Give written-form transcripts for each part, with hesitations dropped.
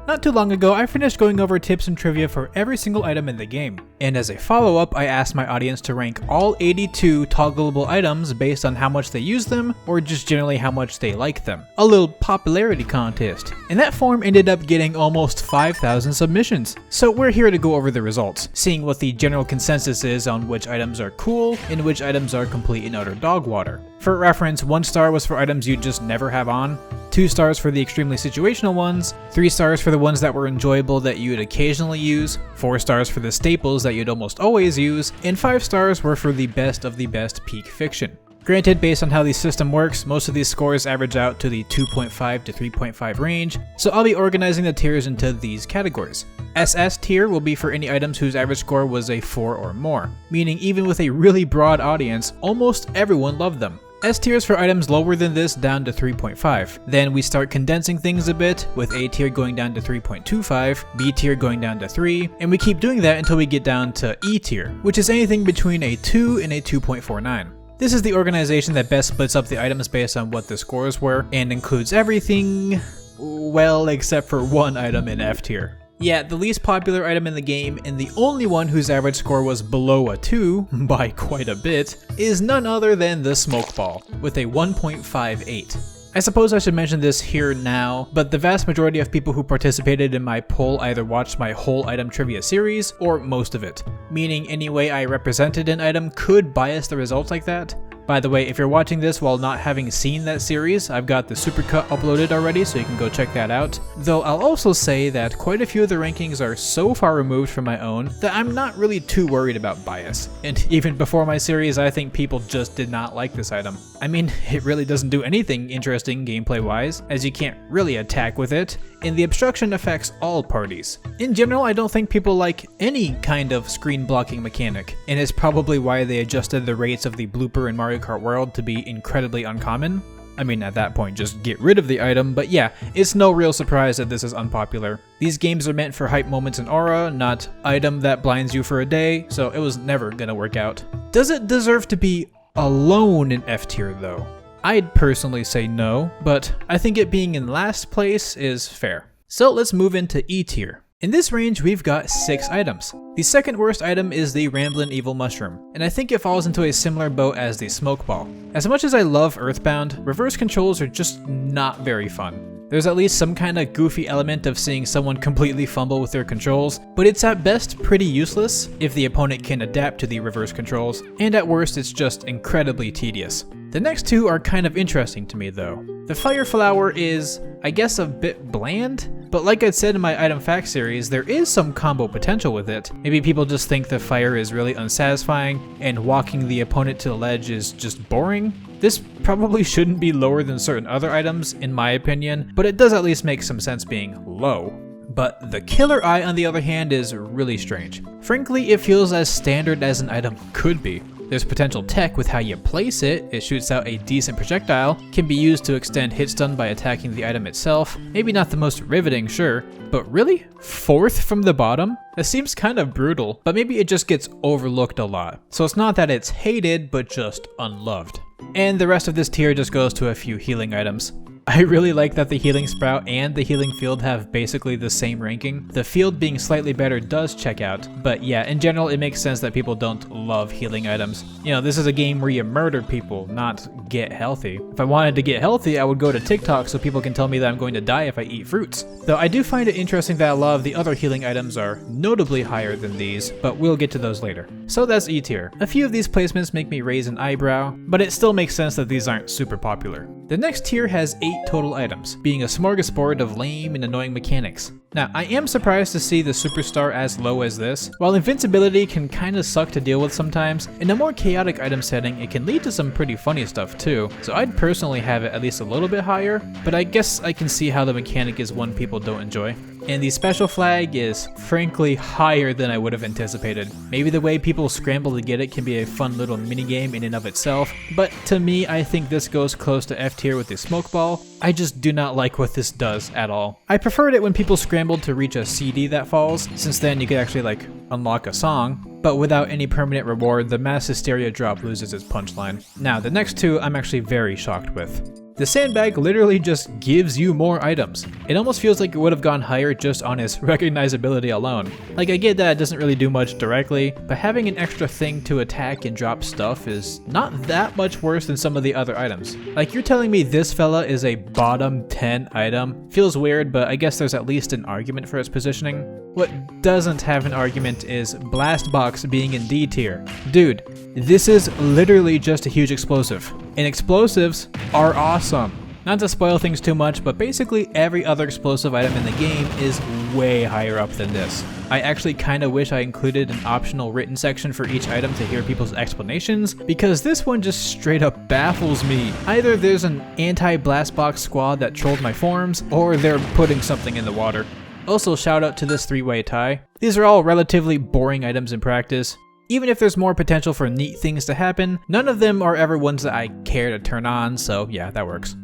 Not too long ago, I finished going over tips and trivia for every single item in the game. And as a follow-up, I asked my audience to rank all 82 toggleable items based on how much they use them, or just generally how much they like them. A little popularity contest. And that form ended up getting almost 5,000 submissions. So we're here to go over the results, seeing what the general consensus is on which items are cool and which items are complete and utter dog water. For reference, 1 star was for items you'd just never have on, 2 stars for the extremely situational ones, 3 stars for the ones that were enjoyable that you'd occasionally use, 4 stars for the staples that you'd almost always use, and 5 stars were for the best of the best peak fiction. Granted, based on how the system works, most of these scores average out to the 2.5 to 3.5 range, so I'll be organizing the tiers into these categories. SS tier will be for any items whose average score was a 4 or more, meaning even with a really broad audience, almost everyone loved them. S tiers for items lower than this down to 3.5. Then we start condensing things a bit, with A tier going down to 3.25, B tier going down to 3, and we keep doing that until we get down to E tier, which is anything between a 2 and a 2.49. This is the organization that best splits up the items based on what the scores were, and includes everything, well, except for one item in F tier. Yeah, the least popular item in the game, and the only one whose average score was below a 2, by quite a bit, is none other than the Smoke Ball, with a 1.58. I suppose I should mention this here now, but the vast majority of people who participated in my poll either watched my whole item trivia series, or most of it, meaning any way I represented an item could bias the results like that. By the way, if you're watching this while not having seen that series, I've got the supercut uploaded already, so you can go check that out. Though I'll also say that quite a few of the rankings are so far removed from my own that I'm not really too worried about bias. And even before my series, I think people just did not like this item. I mean, it really doesn't do anything interesting gameplay-wise, as you can't really attack with it, and the obstruction affects all parties. In general, I don't think people like any kind of screen blocking mechanic, and it's probably why they adjusted the rates of the blooper in Mario Kart World to be incredibly uncommon. I mean, at that point, just get rid of the item, but yeah, it's no real surprise that this is unpopular. These games are meant for hype moments and aura, not item that blinds you for a day, so it was never gonna work out. Does it deserve to be alone in F tier though? I'd personally say no, but I think it being in last place is fair. So let's move into E tier. In this range, we've got 6 items. The second worst item is the Ramblin' Evil Mushroom, and I think it falls into a similar boat as the Smoke Ball. As much as I love Earthbound, reverse controls are just not very fun. There's at least some kind of goofy element of seeing someone completely fumble with their controls, but it's at best pretty useless if the opponent can adapt to the reverse controls, and at worst it's just incredibly tedious. The next 2 are kind of interesting to me though. The Fire Flower is, I guess, a bit bland, but like I said in my item fact series, there is some combo potential with it. Maybe people just think the fire is really unsatisfying, and walking the opponent to the ledge is just boring. This probably shouldn't be lower than certain other items, in my opinion, but it does at least make some sense being low. But the Killer Eye, on the other hand, is really strange. Frankly, it feels as standard as an item could be. There's potential tech with how you place it. It shoots out a decent projectile, can be used to extend hit stun by attacking the item itself. Maybe not the most riveting, sure, but really? 4th from the bottom? That seems kind of brutal, but maybe it just gets overlooked a lot. So it's not that it's hated, but just unloved. And the rest of this tier just goes to a few healing items. I really like that the Healing Sprout and the Healing Field have basically the same ranking. The field being slightly better does check out, but yeah, in general it makes sense that people don't love healing items. You know, this is a game where you murder people, not get healthy. If I wanted to get healthy, I would go to TikTok so people can tell me that I'm going to die if I eat fruits. Though I do find it interesting that a lot of the other healing items are notably higher than these, but we'll get to those later. So that's E tier. A few of these placements make me raise an eyebrow, but it still makes sense that these aren't super popular. The next tier has 8 total items, being a smorgasbord of lame and annoying mechanics. Now, I am surprised to see the Superstar as low as this. While invincibility can kinda suck to deal with sometimes, in a more chaotic item setting, it can lead to some pretty funny stuff too, so I'd personally have it at least a little bit higher, but I guess I can see how the mechanic is one people don't enjoy. And the special flag is frankly higher than I would have anticipated. Maybe the way people scramble to get it can be a fun little minigame in and of itself, but to me I think this goes close to F tier with the Smoke Ball. I just do not like what this does at all. I preferred it when people scrambled to reach a CD that falls, since then you could actually unlock a song, but without any permanent reward, the Mass Hysteria drop loses its punchline. Now the next 2 I'm actually very shocked with. The sandbag literally just gives you more items. It almost feels like it would have gone higher just on its recognizability alone. Like, I get that it doesn't really do much directly, but having an extra thing to attack and drop stuff is not that much worse than some of the other items. Like, you're telling me this fella is a bottom 10 item? Feels weird, but I guess there's at least an argument for its positioning. What doesn't have an argument is Blast Box being in D tier. Dude, this is literally just a huge explosive. And explosives are awesome. Not to spoil things too much, but basically every other explosive item in the game is way higher up than this. I actually kinda wish I included an optional written section for each item to hear people's explanations, because this one just straight up baffles me. Either there's an anti-Blast Box squad that trolled my forums, or they're putting something in the water. Also, shout out to this 3-way tie. These are all relatively boring items in practice. Even if there's more potential for neat things to happen, none of them are ever ones that I care to turn on, so yeah, that works.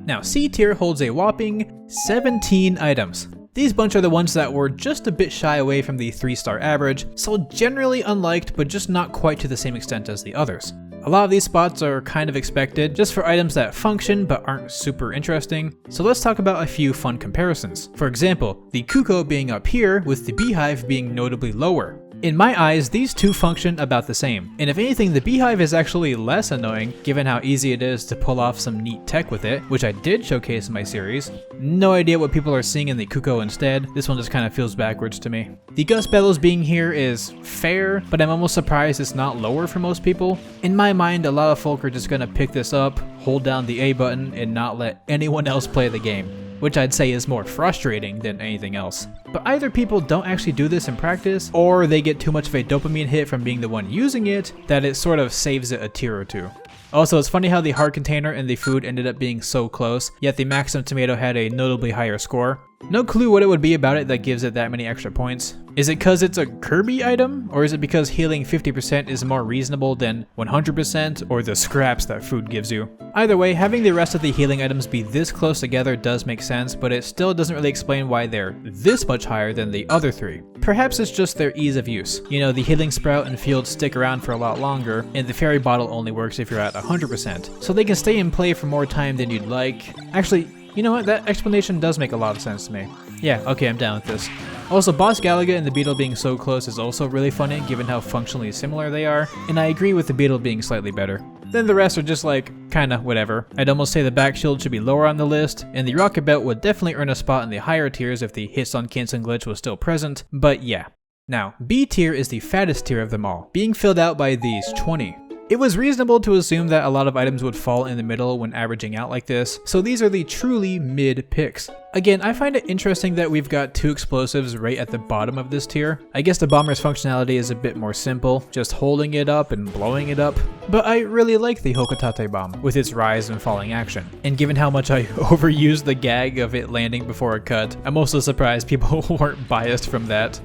Now, C tier holds a whopping 17 items. These bunch are the ones that were just a bit shy away from the 3-star average, so generally unliked, but just not quite to the same extent as the others. A lot of these spots are kind of expected, just for items that function but aren't super interesting, so let's talk about a few fun comparisons. For example, the Cuckoo being up here with the Beehive being notably lower. In my eyes, these two function about the same, and if anything, the Beehive is actually less annoying given how easy it is to pull off some neat tech with it, which I did showcase in my series. No idea what people are seeing in the Cuckoo instead. This one just kind of feels backwards to me. The Gust Bellows being here is fair, but I'm almost surprised it's not lower for most people. In my mind, a lot of folk are just gonna pick this up, hold down the A button, and not let anyone else play the game, which I'd say is more frustrating than anything else. But either people don't actually do this in practice, or they get too much of a dopamine hit from being the one using it that it sort of saves it a tier or two. Also, it's funny how the heart container and the food ended up being so close, yet the Maximum Tomato had a notably higher score. No clue what it would be about it that gives it that many extra points. Is it because it's a Kirby item? Or is it because healing 50% is more reasonable than 100% or the scraps that food gives you? Either way, having the rest of the healing items be this close together does make sense, but it still doesn't really explain why they're this much higher than the other three. Perhaps it's just their ease of use. You know, the healing sprout and field stick around for a lot longer, and the fairy bottle only works if you're at 100%, so they can stay in play for more time than you'd like. Actually, you know what, that explanation does make a lot of sense to me. Yeah, okay, I'm down with this. Also, Boss Galaga and the Beetle being so close is also really funny given how functionally similar they are, and I agree with the Beetle being slightly better. Then the rest are just like, kinda whatever. I'd almost say the back shield should be lower on the list, and the rocket belt would definitely earn a spot in the higher tiers if the hits on canceling glitch was still present, but yeah. Now, B tier is the fattest tier of them all, being filled out by these 20. It was reasonable to assume that a lot of items would fall in the middle when averaging out like this, so these are the truly mid picks. Again, I find it interesting that we've got two explosives right at the bottom of this tier. I guess the bomber's functionality is a bit more simple, just holding it up and blowing it up, but I really like the Hokotate bomb with its rise and falling action. And given how much I overused the gag of it landing before a cut, I'm also surprised people weren't biased from that.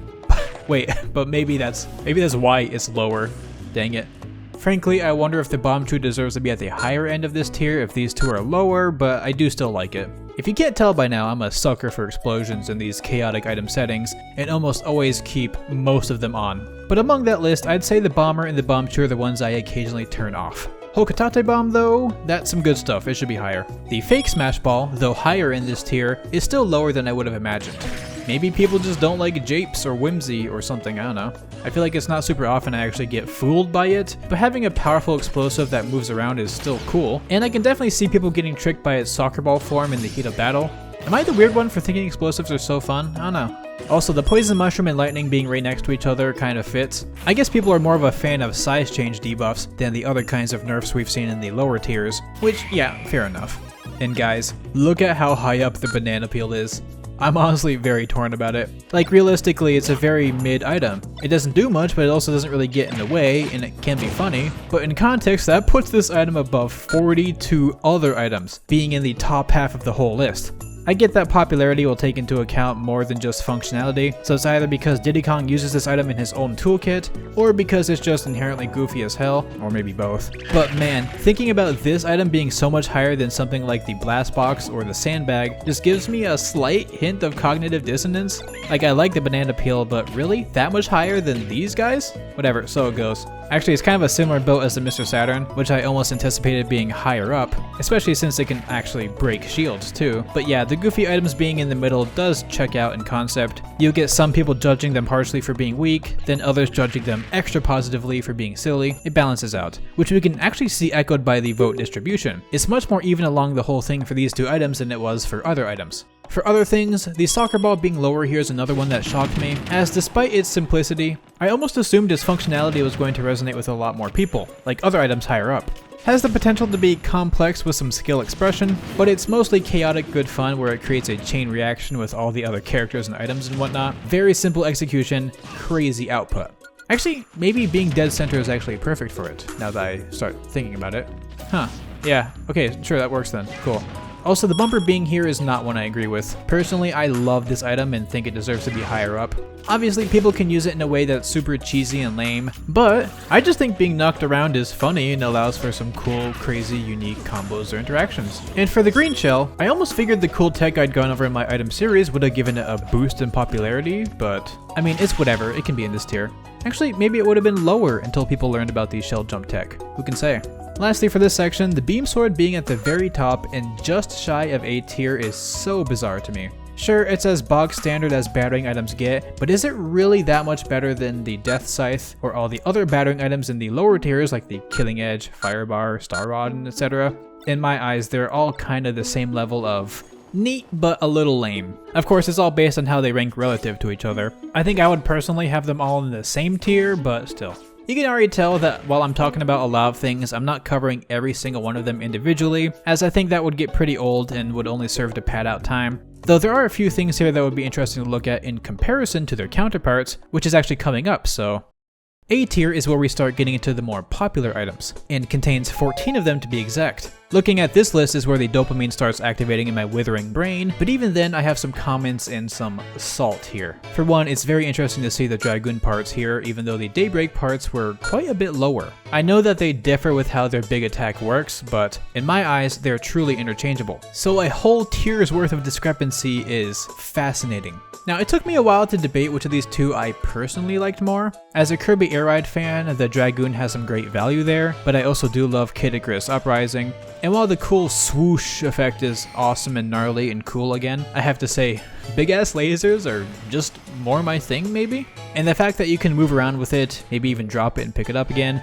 Wait, but maybe that's why it's lower. Dang it. Frankly, I wonder if the BanditGal deserves to be at the higher end of this tier if these two are lower, but I do still like it. If you can't tell by now, I'm a sucker for explosions in these chaotic item settings, and almost always keep most of them on. But among that list, I'd say the Bomber and the BanditGal are the ones I occasionally turn off. Hokotate Bomb though, that's some good stuff, it should be higher. The Fake Smash Ball, though higher in this tier, is still lower than I would have imagined. Maybe people just don't like japes or whimsy or something, I don't know. I feel like it's not super often I actually get fooled by it, but having a powerful explosive that moves around is still cool, and I can definitely see people getting tricked by its soccer ball form in the heat of battle. Am I the weird one for thinking explosives are so fun? I don't know. Also, the Poison Mushroom and Lightning being right next to each other kind of fits. I guess people are more of a fan of size change debuffs than the other kinds of nerfs we've seen in the lower tiers, which, yeah, fair enough. And guys, look at how high up the banana peel is. I'm honestly very torn about it. Like, realistically, it's a very mid item. It doesn't do much, but it also doesn't really get in the way, and it can be funny. But in context, that puts this item above 42 other items, being in the top half of the whole list. I get that popularity will take into account more than just functionality, so it's either because Diddy Kong uses this item in his own toolkit, or because it's just inherently goofy as hell, or maybe both. But man, thinking about this item being so much higher than something like the Blast Box or the Sandbag just gives me a slight hint of cognitive dissonance. Like, I like the banana peel, but really? That much higher than these guys? Whatever, so it goes. Actually, it's kind of a similar build as the Mr. Saturn, which I almost anticipated being higher up, especially since it can actually break shields too. But yeah, the goofy items being in the middle does check out in concept. You'll get some people judging them harshly for being weak, then others judging them extra positively for being silly. It balances out, which we can actually see echoed by the vote distribution. It's much more even along the whole thing for these two items than it was for other items. For other things, the soccer ball being lower here is another one that shocked me, as despite its simplicity, I almost assumed its functionality was going to resonate with a lot more people, like other items higher up. Has the potential to be complex with some skill expression, but it's mostly chaotic good fun where it creates a chain reaction with all the other characters and items and whatnot. Very simple execution, crazy output. Actually, maybe being dead center is actually perfect for it, now that I start thinking about it. Huh, yeah, okay, sure, that works then, cool. Also, the bumper being here is not one I agree with. Personally, I love this item and think it deserves to be higher up. Obviously, people can use it in a way that's super cheesy and lame, but I just think being knocked around is funny and allows for some cool, crazy, unique combos or interactions. And for the green shell, I almost figured the cool tech I'd gone over in my item series would have given it a boost in popularity, but I mean, it's whatever, it can be in this tier. Actually, maybe it would have been lower until people learned about the shell jump tech. Who can say? Lastly for this section, the beam sword being at the very top and just shy of A tier is so bizarre to me. Sure, it's as bog standard as battering items get, but is it really that much better than the Death Scythe or all the other battering items in the lower tiers like the Killing Edge, Firebar, Star Rod, and etc.? In my eyes, they're all kind of the same level of neat but a little lame. Of course, it's all based on how they rank relative to each other. I think I would personally have them all in the same tier, but still. You can already tell that while I'm talking about a lot of things, I'm not covering every single one of them individually, as I think that would get pretty old and would only serve to pad out time. Though there are a few things here that would be interesting to look at in comparison to their counterparts, which is actually coming up, so. A tier is where we start getting into the more popular items, and contains 14 of them to be exact. Looking at this list is where the dopamine starts activating in my withering brain, but even then I have some comments and some salt here. For one, it's very interesting to see the Dragoon parts here, even though the Daybreak parts were quite a bit lower. I know that they differ with how their big attack works, but in my eyes, they're truly interchangeable. So a whole tier's worth of discrepancy is fascinating. Now, it took me a while to debate which of these two I personally liked more. As a Kirby Air Ride fan, the Dragoon has some great value there, but I also do love Kid Icarus Uprising. And while the cool swoosh effect is awesome and gnarly and cool again, I have to say, big ass lasers are just more my thing maybe? And the fact that you can move around with it, maybe even drop it and pick it up again,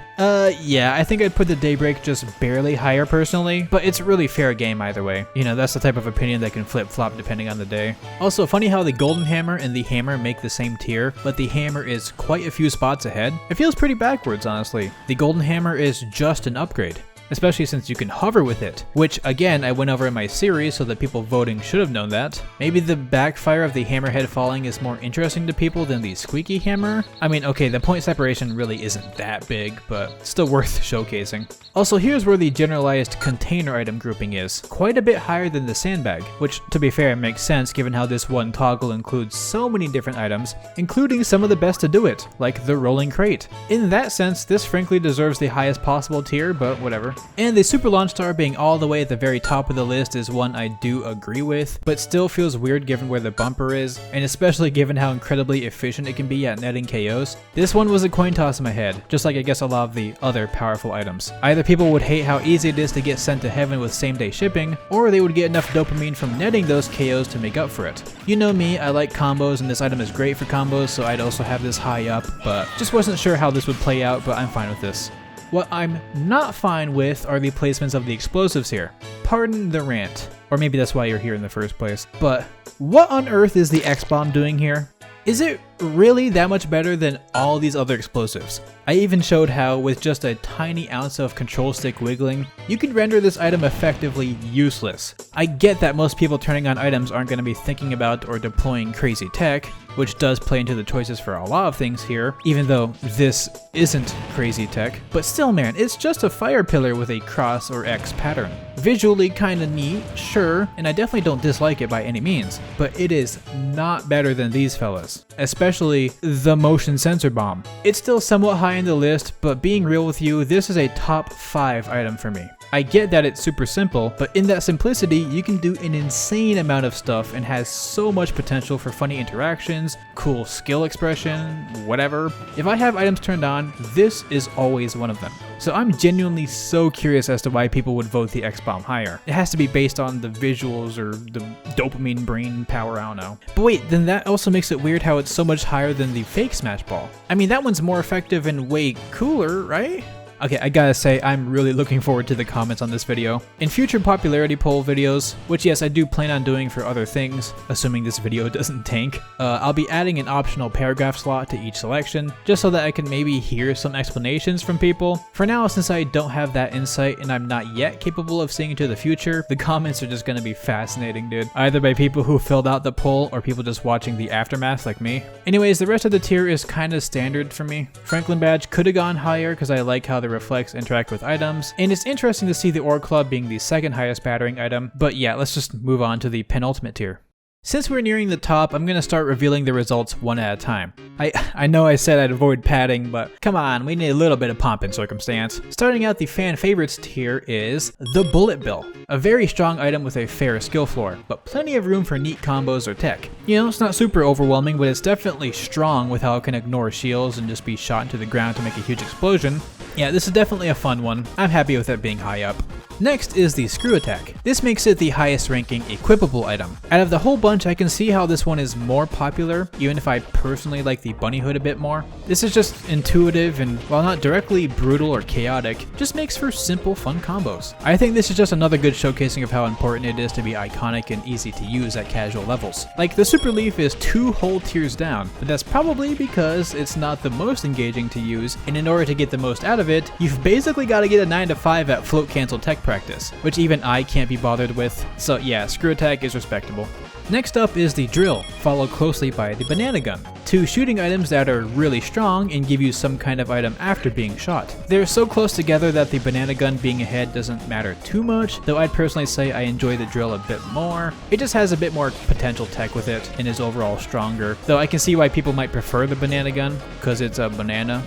yeah, I think I'd put the Daybreak just barely higher personally, but it's really fair game either way. You know, that's the type of opinion that can flip-flop depending on the day. Also, funny how the Golden Hammer and the Hammer make the same tier, but the Hammer is quite a few spots ahead. It feels pretty backwards, honestly. The Golden Hammer is just an upgrade, especially since you can hover with it, which again I went over in my series so that people voting should have known that. Maybe the backfire of the hammerhead falling is more interesting to people than the squeaky hammer? I mean, okay, the point separation really isn't that big, but still worth showcasing. Also, here's where the generalized container item grouping is, quite a bit higher than the sandbag, which to be fair makes sense given how this one toggle includes so many different items, including some of the best to do it, like the rolling crate. In that sense, this frankly deserves the highest possible tier, but whatever. And the Super Launch Star being all the way at the very top of the list is one I do agree with, but still feels weird given where the bumper is, and especially given how incredibly efficient it can be at netting KOs. This one was a coin toss in my head, just like I guess a lot of the other powerful items. Either people would hate how easy it is to get sent to heaven with same-day shipping, or they would get enough dopamine from netting those KOs to make up for it. You know me, I like combos and this item is great for combos, so I'd also have this high up, but just wasn't sure how this would play out, but I'm fine with this. What I'm not fine with are the placements of the explosives here. Pardon the rant, or maybe that's why you're here in the first place, but what on earth is the X-Bomb doing here? Is it really that much better than all these other explosives? I even showed how, with just a tiny ounce of control stick wiggling, you can render this item effectively useless. I get that most people turning on items aren't going to be thinking about or deploying crazy tech, which does play into the choices for a lot of things here, even though this isn't crazy tech. But still man, it's just a fire pillar with a cross or X pattern. Visually kinda neat, sure, and I definitely don't dislike it by any means, but it is not better than these fellas, especially the motion sensor bomb. It's still somewhat high in the list, but being real with you, this is a top 5 item for me. I get that it's super simple, but in that simplicity, you can do an insane amount of stuff and has so much potential for funny interactions, cool skill expression, whatever. If I have items turned on, this is always one of them. So I'm genuinely so curious as to why people would vote the X-Bomb higher. It has to be based on the visuals or the dopamine brain power, I don't know. But wait, then that also makes it weird how it's so much higher than the fake Smash Ball. I mean, that one's more effective and way cooler, right? Okay, I gotta say, I'm really looking forward to the comments on this video. In future popularity poll videos, which yes, I do plan on doing for other things, assuming this video doesn't tank, I'll be adding an optional paragraph slot to each selection, just so that I can maybe hear some explanations from people. For now, since I don't have that insight and I'm not yet capable of seeing into the future, the comments are just gonna be fascinating, dude. Either by people who filled out the poll or people just watching the aftermath like me. Anyways, the rest of the tier is kinda standard for me. Franklin Badge could've gone higher because I like how the reflex interact with items, and it's interesting to see the Orb Club being the second highest battering item, but yeah, let's just move on to the penultimate tier. Since we're nearing the top, I'm gonna start revealing the results one at a time. I know I said I'd avoid padding, but come on, we need a little bit of pomp and circumstance. Starting out, the fan favorites tier is the Bullet Bill. A very strong item with a fair skill floor, but plenty of room for neat combos or tech. You know, it's not super overwhelming, but it's definitely strong with how it can ignore shields and just be shot into the ground to make a huge explosion. Yeah, this is definitely a fun one. I'm happy with it being high up. Next is the Screw Attack. This makes it the highest ranking equipable item. Out of the whole bunch, I can see how this one is more popular, even if I personally like the Bunny Hood a bit more. This is just intuitive and, while not directly brutal or chaotic, just makes for simple, fun combos. I think this is just another good showcasing of how important it is to be iconic and easy to use at casual levels. Like, the Super Leaf is 2 whole tiers down, but that's probably because it's not the most engaging to use, and in order to get the most out of it, you've basically got to get a 9 to 5 at float cancel tech practice, which even I can't be bothered with, so yeah, Screw Attack is respectable. Next up is the Drill, followed closely by the Banana Gun. 2 shooting items that are really strong and give you some kind of item after being shot. They're so close together that the Banana Gun being ahead doesn't matter too much, though I'd personally say I enjoy the Drill a bit more. It just has a bit more potential tech with it and is overall stronger, though I can see why people might prefer the Banana Gun, because it's a banana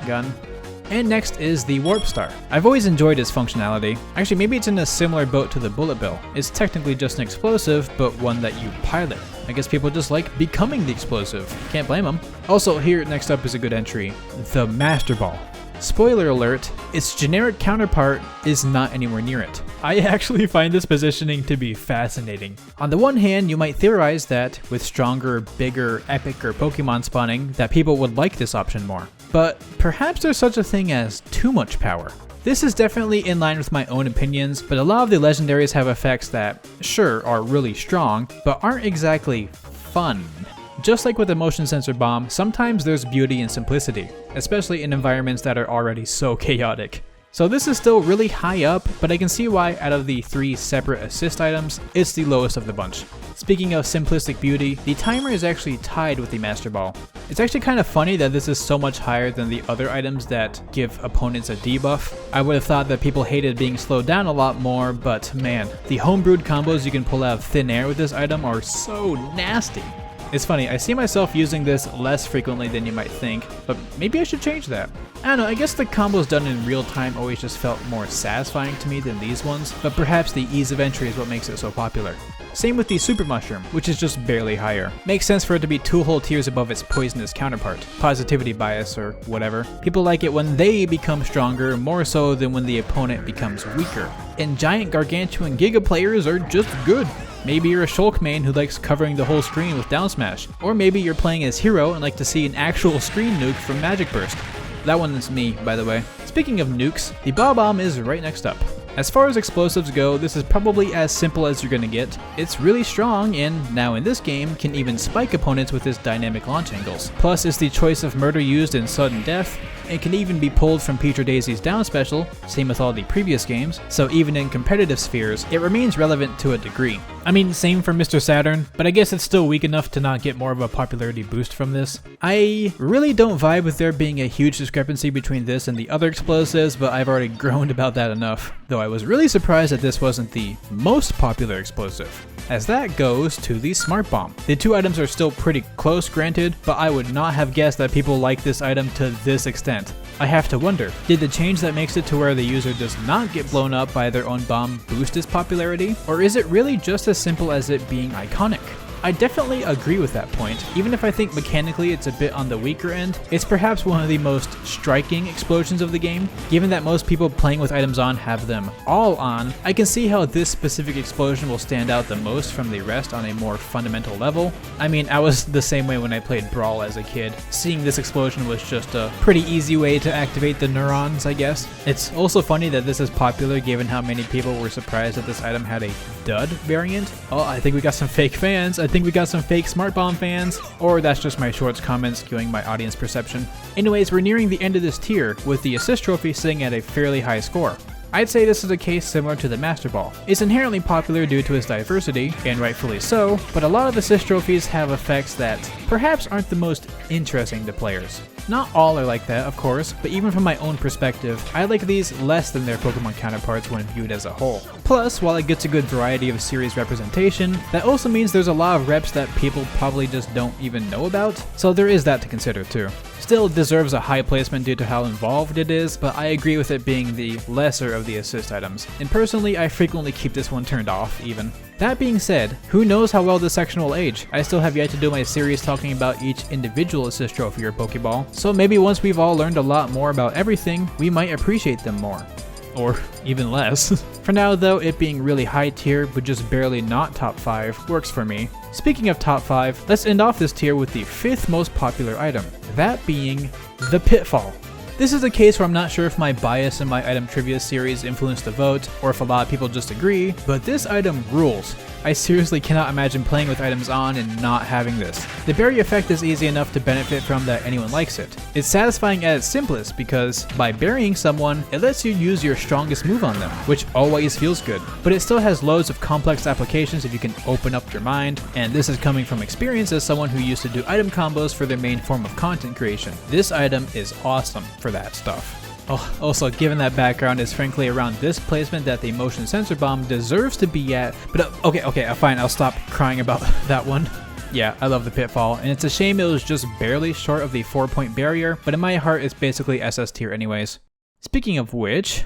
gun. And next is the Warp Star. I've always enjoyed its functionality. Actually, maybe it's in a similar boat to the Bullet Bill. It's technically just an explosive, but one that you pilot. I guess people just like becoming the explosive. Can't blame them. Also, here next up is a good entry, the Master Ball. Spoiler alert, its generic counterpart is not anywhere near it. I actually find this positioning to be fascinating. On the one hand, you might theorize that with stronger, bigger, epic, or Pokemon spawning, that people would like this option more. But perhaps there's such a thing as too much power. This is definitely in line with my own opinions, but a lot of the legendaries have effects that, sure, are really strong, but aren't exactly fun. Just like with the Motion Sensor Bomb, sometimes there's beauty in simplicity, especially in environments that are already so chaotic. So this is still really high up, but I can see why out of the 3 separate assist items, it's the lowest of the bunch. Speaking of simplistic beauty, the timer is actually tied with the Master Ball. It's actually kind of funny that this is so much higher than the other items that give opponents a debuff. I would have thought that people hated being slowed down a lot more, but man, the homebrewed combos you can pull out of thin air with this item are so nasty. It's funny, I see myself using this less frequently than you might think, but maybe I should change that. I don't know, I guess the combos done in real time always just felt more satisfying to me than these ones, but perhaps the ease of entry is what makes it so popular. Same with the Super Mushroom, which is just barely higher. Makes sense for it to be 2 whole tiers above its poisonous counterpart. Positivity bias or whatever. People like it when they become stronger more so than when the opponent becomes weaker. And giant, gargantuan Giga players are just good. Maybe you're a Shulk main who likes covering the whole screen with down smash. Or maybe you're playing as Hero and like to see an actual screen nuke from Magic Burst. That one is me, by the way. Speaking of nukes, the Bob-omb is right next up. As far as explosives go, this is probably as simple as you're gonna get. It's really strong and, now in this game, can even spike opponents with its dynamic launch angles. Plus, it's the choice of murder used in sudden death. It can even be pulled from Peach or Daisy's down special, same with all the previous games, so even in competitive spheres, it remains relevant to a degree. I mean, same for Mr. Saturn, but I guess it's still weak enough to not get more of a popularity boost from this. I really don't vibe with there being a huge discrepancy between this and the other explosives, but I've already groaned about that enough, though I was really surprised that this wasn't the most popular explosive. as that goes to the Smart Bomb. The two items are still pretty close, granted, but I would not have guessed that people like this item to this extent. I have to wonder, did the change that makes it to where the user does not get blown up by their own bomb boost its popularity? Or is it really just as simple as it being iconic? I definitely agree with that point. Even if I think mechanically it's a bit on the weaker end, it's perhaps one of the most striking explosions of the game. Given that most people playing with items on have them all on, I can see how this specific explosion will stand out the most from the rest on a more fundamental level. I mean, I was the same way when I played Brawl as a kid. Seeing this explosion was just a pretty easy way to activate the neurons, I guess. It's also funny that this is popular given how many people were surprised that this item had a dud variant. Oh, I think we got some fake fans. I think we got some fake Smart Bomb fans, or that's just my shorts comments skewing my audience perception. Anyways, we're nearing the end of this tier, with the assist trophy sitting at a fairly high score. I'd say this is a case similar to the Master Ball. It's inherently popular due to its diversity, and rightfully so, but a lot of assist trophies have effects that perhaps aren't the most interesting to players. Not all are like that, of course, but even from my own perspective, I like these less than their Pokemon counterparts when viewed as a whole. Plus, while it gets a good variety of series representation, that also means there's a lot of reps that people probably just don't even know about, so there is that to consider too. Still deserves a high placement due to how involved it is, but I agree with it being the lesser of the assist items, and personally I frequently keep this one turned off even. That being said, who knows how well this section will age? I still have yet to do my series talking about each individual assist trophy or Pokeball, so maybe once we've all learned a lot more about everything, we might appreciate them more. Or even less. For now though, it being really high tier but just barely not top 5 works for me. Speaking of top 5, let's end off this tier with the 5th most popular item, that being the Pitfall. This is a case where I'm not sure if my bias in my item trivia series influenced the vote, or if a lot of people just agree, but this item rules. I seriously cannot imagine playing with items on and not having this. The berry effect is easy enough to benefit from that anyone likes it. It's satisfying at its simplest because by burying someone, it lets you use your strongest move on them, which always feels good. But it still has loads of complex applications if you can open up your mind, and this is coming from experience as someone who used to do item combos for their main form of content creation. This item is awesome for that stuff. Oh, also, given that background is frankly around this placement that the motion sensor bomb deserves to be at, but okay, fine, I'll stop crying about that one. Yeah, I love the Pitfall, and it's a shame it was just barely short of the 4-point barrier, but in my heart it's basically SS tier anyways. Speaking of which,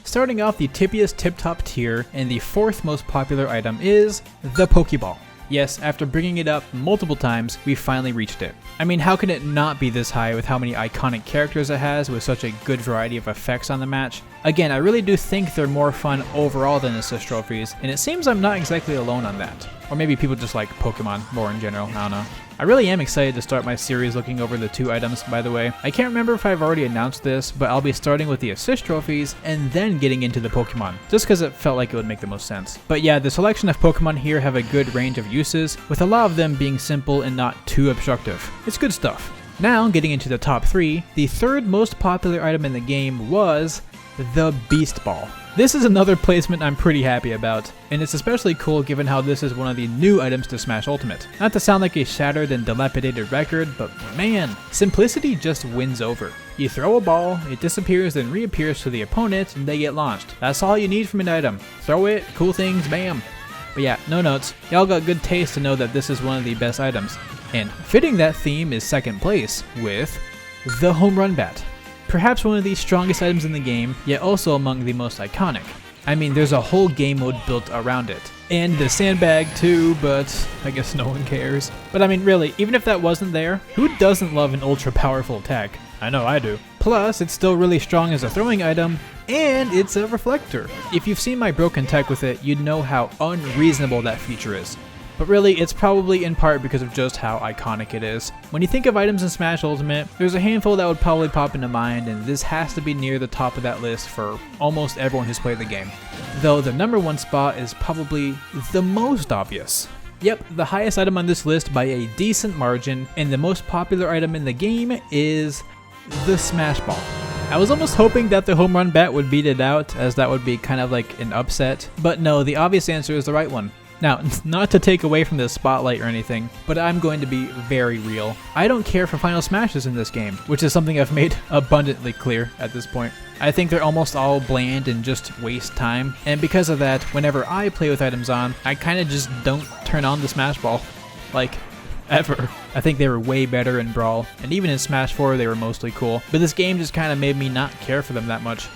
starting off the tippiest tip-top tier, and the 4th most popular item is the Pokeball. Yes, after bringing it up multiple times, we finally reached it. I mean, how can it not be this high with how many iconic characters it has with such a good variety of effects on the match? Again, I really do think they're more fun overall than assist trophies, and it seems I'm not exactly alone on that. Or maybe people just like Pokemon more in general, I don't know. I really am excited to start my series looking over the 2 items, by the way. I can't remember if I've already announced this, but I'll be starting with the assist trophies and then getting into the Pokemon, just because it felt like it would make the most sense. But yeah, the selection of Pokemon here have a good range of uses, with a lot of them being simple and not too obstructive. It's good stuff. Now, getting into the top 3, the 3rd most popular item in the game was the Beast Ball. This is another placement I'm pretty happy about, and it's especially cool given how this is one of the new items to Smash Ultimate. Not to sound like a shattered and dilapidated record, but man, simplicity just wins over. You throw a ball, it disappears then reappears to the opponent, and they get launched. That's all you need from an item. Throw it, cool things, bam. But yeah, no notes. Y'all got good taste to know that this is one of the best items. And fitting that theme is 2nd place with the Home Run Bat. Perhaps one of the strongest items in the game, yet also among the most iconic. I mean, there's a whole game mode built around it. And the sandbag too, but I guess no one cares. But I mean, really, even if that wasn't there, who doesn't love an ultra powerful attack? I know I do. Plus, it's still really strong as a throwing item, and it's a reflector. If you've seen my broken tech with it, you'd know how unreasonable that feature is. But really, it's probably in part because of just how iconic it is. When you think of items in Smash Ultimate, there's a handful that would probably pop into mind, and this has to be near the top of that list for almost everyone who's played the game. Though the number 1 spot is probably the most obvious. Yep, the highest item on this list by a decent margin, and the most popular item in the game is the Smash Ball. I was almost hoping that the Home Run Bat would beat it out, as that would be kind of like an upset, but no, the obvious answer is the right one. Now, not to take away from the spotlight or anything, but I'm going to be very real. I don't care for final smashes in this game, which is something I've made abundantly clear at this point. I think they're almost all bland and just waste time, and because of that, whenever I play with items on, I kinda just don't turn on the Smash Ball. Like, ever. I think they were way better in Brawl, and even in Smash 4 they were mostly cool, but this game just kinda made me not care for them that much.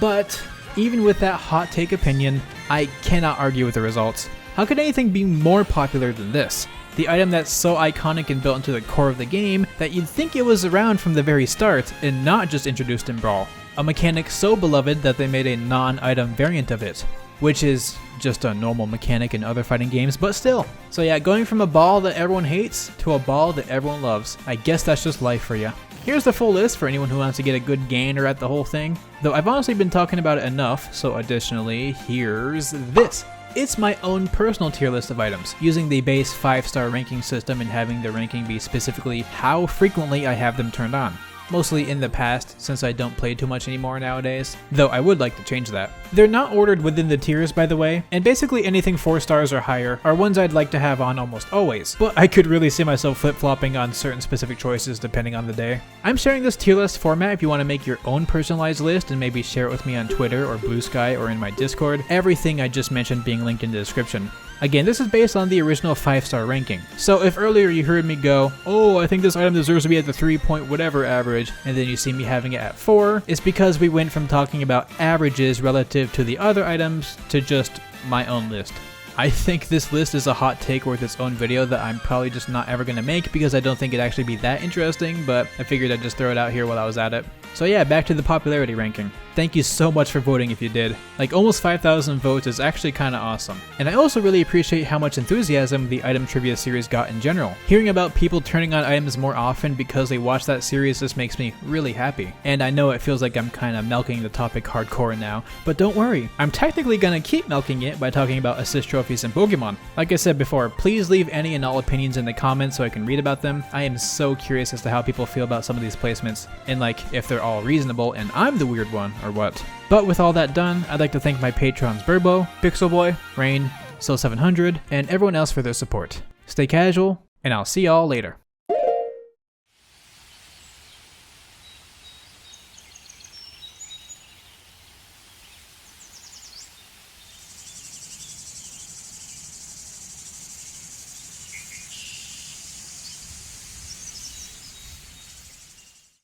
But, even with that hot take opinion, I cannot argue with the results. How could anything be more popular than this? The item that's so iconic and built into the core of the game that you'd think it was around from the very start and not just introduced in Brawl. A mechanic so beloved that they made a non-item variant of it, which is just a normal mechanic in other fighting games, but still. So yeah, going from a ball that everyone hates to a ball that everyone loves. I guess that's just life for you. Here's the full list for anyone who wants to get a good gander at the whole thing. Though I've honestly been talking about it enough, so additionally, here's this. It's my own personal tier list of items, using the base 5-star ranking system and having the ranking be specifically how frequently I have them turned on. Mostly in the past, since I don't play too much anymore nowadays, though I would like to change that. They're not ordered within the tiers, by the way, and basically anything 4 stars or higher are ones I'd like to have on almost always, but I could really see myself flip-flopping on certain specific choices depending on the day. I'm sharing this tier list format if you want to make your own personalized list and maybe share it with me on Twitter or Blue Sky or in my Discord, everything I just mentioned being linked in the description. Again, this is based on the original 5-star ranking. So if earlier you heard me go, oh, I think this item deserves to be at the 3 point whatever average, and then you see me having it at 4, it's because we went from talking about averages relative to the other items to just my own list. I think this list is a hot take worth its own video that I'm probably just not ever going to make because I don't think it'd actually be that interesting, but I figured I'd just throw it out here while I was at it. So yeah, back to the popularity ranking. Thank you so much for voting if you did. Like, almost 5,000 votes is actually kinda awesome. And I also really appreciate how much enthusiasm the item trivia series got in general. Hearing about people turning on items more often because they watch that series just makes me really happy. And I know it feels like I'm kinda milking the topic hardcore now, but don't worry, I'm technically gonna keep milking it by talking about assist trophies and Pokemon. Like I said before, please leave any and all opinions in the comments so I can read about them. I am so curious as to how people feel about some of these placements, and like, if they're all reasonable and I'm the weird one, or what. But with all that done, I'd like to thank my patrons Burbo, Pixelboy, Raighne, Sil700, and everyone else for their support. Stay casual, and I'll see y'all later.